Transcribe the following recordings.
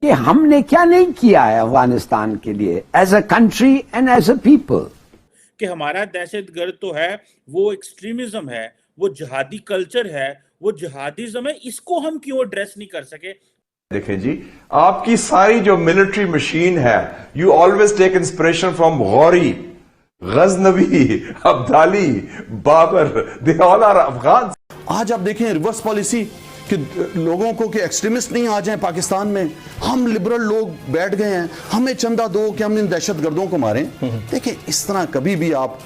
कि हमने क्या नहीं किया है अफगानिस्तान के लिए as a country and as a people. कि हमारा दहशतगर्द तो है, वो एक्सट्रीमिज्म है, वो जिहादी कल्चर है, वो जिहादिज्म है, इसको हम क्यों एड्रेस नहीं कर सके। देखें जी, आपकी सारी जो मिलिट्री मशीन है, you always take inspiration from Ghori, Ghaznavi, Abdali, Babur, they all are Afghan. आज आप देखें रिवर्स पॉलिसी कि लोगों को कि एक्सट्रीमिस्ट नहीं आ जाएं पाकिस्तान में, हम लिबरल लोग बैठ गए हैं, हमें चंदा दो कि हम इन दहशतगर्दों को मारें। देखिए इस तरह कभी भी आप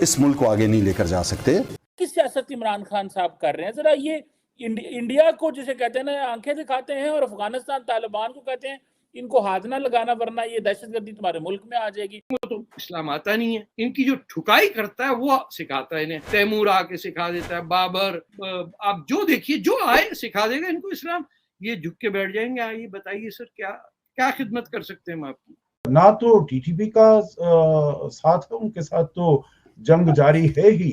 इस मुल्क को आगे नहीं लेकर जा सकते। किस सियासत इमरान खान साहब कर रहे हैं, जरा ये इंडिया को जिसे कहते हैं ना आंखें दिखाते हैं, और अफगानिस्तान तालिबान को कहते हैं इनको हाथ ना लगाना वरना ये दहशतगर्दी तुम्हारे मुल्क में आ जाएगी। तो इस्लाम आता नहीं है, इनकी जो ठुकाई करता है वो सिखाता है इन्हें। तैमूर आके सिखा देता है, बाबर, आप जो देखिए जो आए सिखा देगा इनको इस्लाम। ये झुक के बैठ जाएंगे। आइए बताइए सर, क्या क्या खिदमत कर सकते हैं हम आपकी। ना तो टीटीपी का साथ है, उनके साथ तो जंग जारी है ही,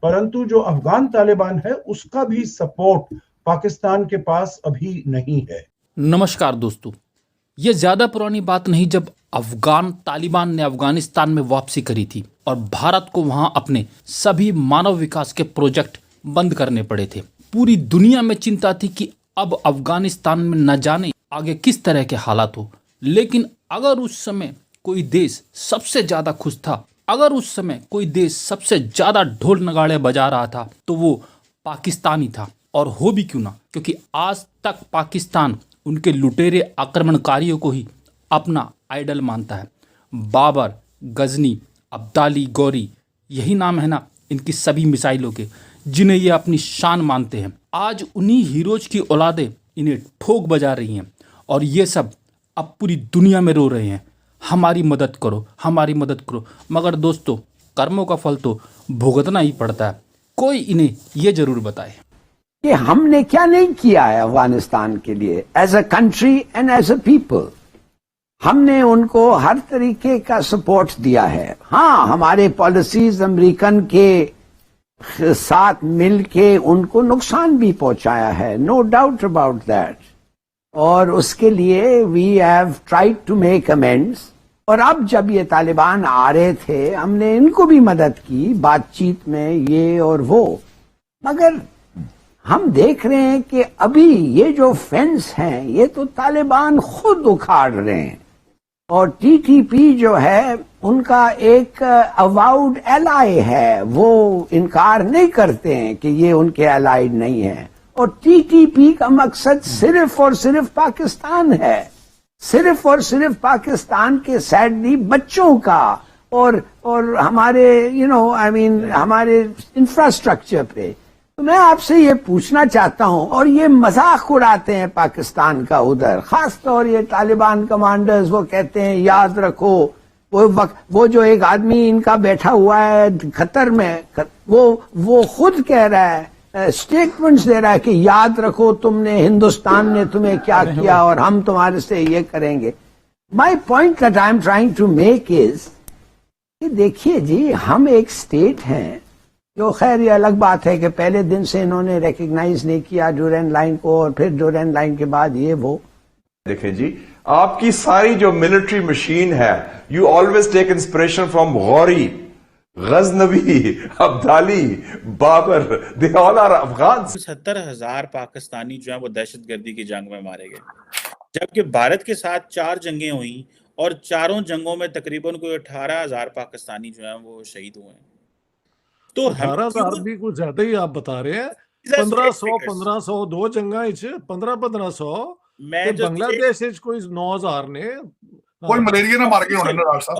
परंतु जो अफगान तालिबान है उसका भी सपोर्ट पाकिस्तान के पास अभी नहीं है। नमस्कार दोस्तों, ये ज़्यादा पुरानी बात नहीं जब अफगान तालिबान ने अफगानिस्तान में वापसी करी थी और भारत को वहां अपने सभी मानव विकास के प्रोजेक्ट बंद करने पड़े थे। पूरी दुनिया में चिंता थी कि अब अफगानिस्तान में न जाने आगे किस तरह के हालात हो। लेकिन अगर उस समय कोई देश सबसे ज़्यादा खुश था, अगर उस समय कोई देश सबसे ज़्यादा ढोल नगाड़े बजा रहा था तो वो पाकिस्तान ही था। और हो भी क्यों ना, क्योंकि आज तक पाकिस्तान उनके लुटेरे आक्रमणकारियों को ही अपना आइडल मानता है। बाबर, गजनी, अब्दाली, गौरी, यही नाम है ना इनकी सभी मिसाइलों के, जिन्हें ये अपनी शान मानते हैं। आज उन्हीं हीरोज की औलादें इन्हें ठोक बजा रही हैं और ये सब अब पूरी दुनिया में रो रहे हैं, हमारी मदद करो, हमारी मदद करो। मगर दोस्तों, कर्मों का फल तो भुगतना ही पड़ता है। कोई इन्हें ये जरूर बताए कि हमने क्या नहीं किया है अफगानिस्तान के लिए as a country and as a people. हमने उनको हर तरीके का सपोर्ट दिया है। हाँ, हमारे पॉलिसीज अमेरिकन के साथ मिलके उनको नुकसान भी पहुंचाया है, नो डाउट अबाउट दैट, और उसके लिए we have tried to make amends. और अब जब ये तालिबान आ रहे थे, हमने इनको भी मदद की बातचीत में, ये और वो। मगर हम देख रहे हैं कि अभी ये जो फेंस हैं ये तो तालिबान खुद उखाड़ रहे हैं, और टीटीपी जो है उनका एक अवाउड एलाई है, वो इनकार नहीं करते हैं कि ये उनके एलाइड नहीं है। और टीटीपी का मकसद सिर्फ और सिर्फ पाकिस्तान है, सिर्फ और सिर्फ पाकिस्तान के सैडली बच्चों का और हमारे हमारे इंफ्रास्ट्रक्चर पे। तो मैं आपसे ये पूछना चाहता हूं, और ये मजाक उड़ाते हैं पाकिस्तान का उधर, खास तौर ये तालिबान कमांडर्स, वो कहते हैं याद रखो, वो जो एक आदमी इनका बैठा हुआ है खतर में, वो खुद कह रहा है, स्टेटमेंट्स दे रहा है कि याद रखो तुमने, हिंदुस्तान ने तुम्हें क्या किया और हम तुम्हारे से ये करेंगे। My point that I am trying to make is कि देखिए जी, हम एक स्टेट हैं, जो खैर ये अलग बात है कि पहले दिन से इन्होंने रिकग्नाइज नहीं किया ड्यूरेंट लाइन को, और फिर ड्यूरेंट लाइन के बाद ये वो। देखें जी, आपकी सारी जो मिलिट्री मशीन है, you always take inspiration from Ghori, Ghaznavi, Abdali, Babur, they all are Afghan. 70,000 Pakistani जो है वो दहशतगर्दी की जंग में मारे गए, जबकि भारत के साथ 4 जंगें हुई और चारों जंगों में तकरीबन कोई 18,000 पाकिस्तानी जो है वो शहीद हुए हैं। तो 18,000 भी कुछ ज्यादा ही आप बता रहे हैं। 1500 दो जंगा 1500 मैं जो बांग्लादेश कोई 9,000 ने कोई मलेरिया ना मार के होने ना साहब।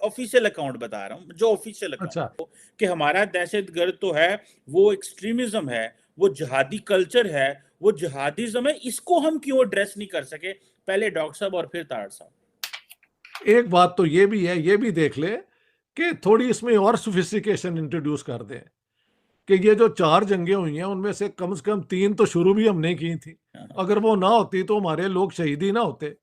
ऑफिशियल अकाउंट बता रहा हूँ, जो ऑफिशियल अकाउंट। अच्छा, कि हमारा दहशतगर्द तो है, वो एक्सट्रीमिज्म है, वो जिहादी कल्चर है, वो जिहादिज्म है, इसको हम क्यों एड्रेस नहीं कर सके। पहले डॉक्टर साहब और फिर ताड़ साहब। एक बात तो ये भी है, ये भी देख ले कि थोड़ी इसमें और सोफिस्टिकेशन इंट्रोड्यूस कर दें कि ये जो 4 जंगें हुई हैं उनमें से कम 3 तो शुरू भी हमने की थी। अगर वो ना होती तो हमारे लोग शहीद ही ना होते,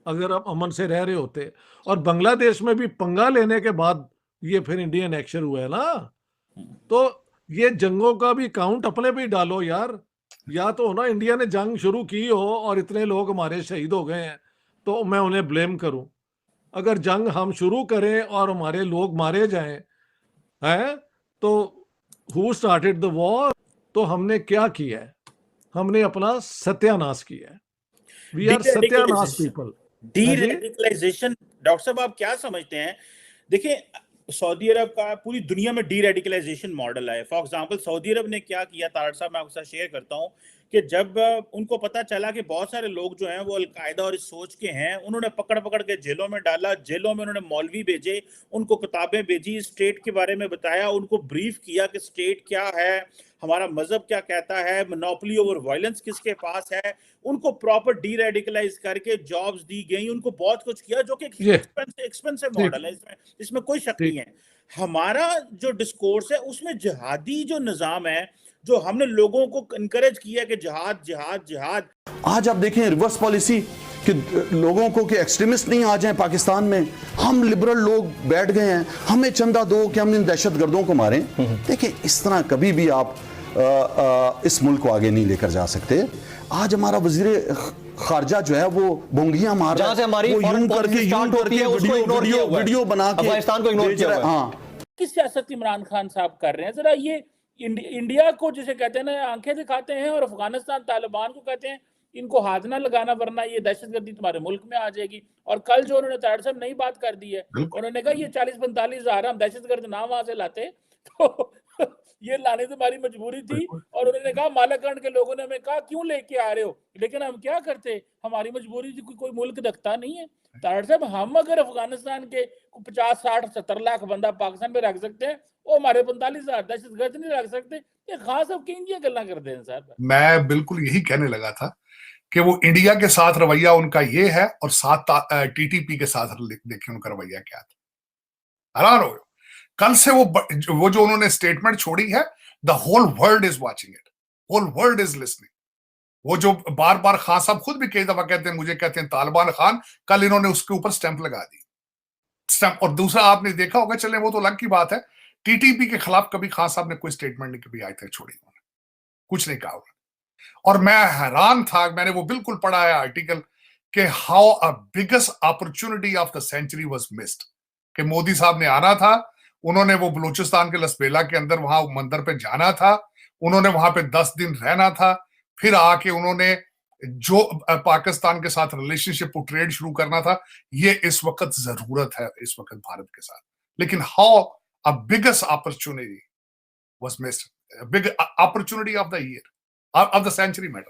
अगर हम अमन से रह रहे होते। और बांग्लादेश में भी पंगा लेने के बाद ये फिर इंडियन एक्शन हुआ है ना, तो ये जंगों का भी काउंट अपने पे ही डालो यार। या तो ना इंडिया ने जंग शुरू की हो और इतने लोग हमारे शहीद हो गए हैं तो मैं उन्हें ब्लेम करूं। अगर जंग हम शुरू करें और हमारे लोग मारे जाएं, हैं, तो हु स्टार्टेड द वॉर? तो हमने क्या किया है? हमने अपना सत्यानाश किया है। वी आर सत्यानाश पीपल। डी-रेडिकलाइजेशन, डॉक्टर साहब आप क्या समझते हैं? देखिए, सऊदी अरब का पूरी दुनिया में डी-रेडिकलाइजेशन मॉडल है। फॉर एग्जांपल सऊदी अरब ने क्या किया, तारड़ साहब मैं आपके साथ शेयर करता हूं कि जब उनको पता चला कि बहुत सारे लोग जो हैं वो अलकायदा और इस सोच के हैं, उन्होंने पकड़ पकड़ के जेलों में डाला। जेलों में उन्होंने मौलवी भेजे, उनको किताबें भेजी, स्टेट के बारे में बताया, उनको ब्रीफ किया कि स्टेट क्या है, हमारा मजहब क्या कहता है, मोनोपोली ओवर वायलेंस किसके पास है। उनको प्रॉपर डी रेडिकलाइज करके जॉब्स दी गई, उनको बहुत कुछ किया, जो कि एक्सपेंसिव मॉडल है, इसमें कोई शक नहीं है। हमारा जो डिस्कोर्स है उसमें जिहादी जो निजाम है, जो हमने लोगों को इनकरेज किया कि जिहाद जिहाद जिहाद। आज आप देखें रिवर्स पॉलिसी कि लोगों को कि एक्सट्रीमिस्ट नहीं आ जाएं पाकिस्तान में, हम लिबरल लोग बैठ गए हैं, हमें चंदा दो कि हम इन दहशतगर्दों को मारें। देखिए, इस तरह कभी भी आप इस मुल्क को आगे नहीं लेकर जा सकते। आज हमारा वजीर खारजा जो है वो बोंगियां मार रहा है, से हमारी फॉरेन पॉलिसी स्टार्ट होती है, उसको इग्नोर किया हुआ है, वीडियो बना के अफगानिस्तान को इग्नोर किया हुआ है। हाँ, किस सियासत इमरान खान साहब कर रहे हैं? जरा ये इंडिया को जिसे कहते हैं ना आंखें दिखाते हैं, और अफगानिस्तान तालिबान को कहते हैं इनको हाथ ना लगाना वरना ये दहशतगर्दी तुम्हारे मुल्क में आ जाएगी। और कल जो उन्होंने तारड़ साहब नई बात कर दी है, उन्होंने कहा ये 40-45 हजार हम दहशतगर्द ना वहां से लाते तो ये लाने से हमारी मजबूरी थी। और उन्होंने कहा मालाकंड के लोगों ने हमें कहा क्यों लेके आ रहे हो, लेकिन हम क्या करते, हमारी मजबूरी थी, कोई मुल्क रखता नहीं है। तारड़ साहब, हम अगर अफगानिस्तान के 50, 60, 70 लाख बंदा पाकिस्तान में रख सकते हैं, वो हमारे 45 हजार दहशतगर्द नहीं रख सकते। ये खास सब किन गल्ला करते हैं साहब? मैं बिल्कुल यही कहने लगा था कि वो इंडिया के साथ रवैया उनका ये है, और साथ टीटीपी के साथ देखिए उनका रवैया क्या था। हैरान हो, कल से वो जो उन्होंने स्टेटमेंट छोड़ी है, the whole world is watching it, whole world is listening. वो जो बार बार खान साहब खुद भी कई दफा कहते हैं, मुझे कहते हैं तालिबान खान, कल इन्होंने उसके ऊपर स्टैंप लगा दी, स्टैंप। और दूसरा आपने देखा होगा, चले वो तो अलग की बात है, टीटीपी के खिलाफ कभी खान साहब ने कोई स्टेटमेंट नहीं कभी आज तक छोड़ी, उन्होंने कुछ नहीं कहा। और मैं हैरान था, मैंने वो बिल्कुल पढ़ा है आर्टिकल कि how a biggest opportunity of the century was missed, कि मोदी साहब ने आना था, उन्होंने वो बलूचिस्तान के लसबेला के अंदर वहां मंदिर पे जाना था, उन्होंने वहां पे 10 दिन रहना था, फिर आके उन्होंने जो पाकिस्तान के साथ रिलेशनशिप और ट्रेड शुरू करना था। ये इस वक्त जरूरत है इस वक्त भारत के साथ, लेकिन how a biggest opportunity was missed, big opportunity of the year, of the century matter.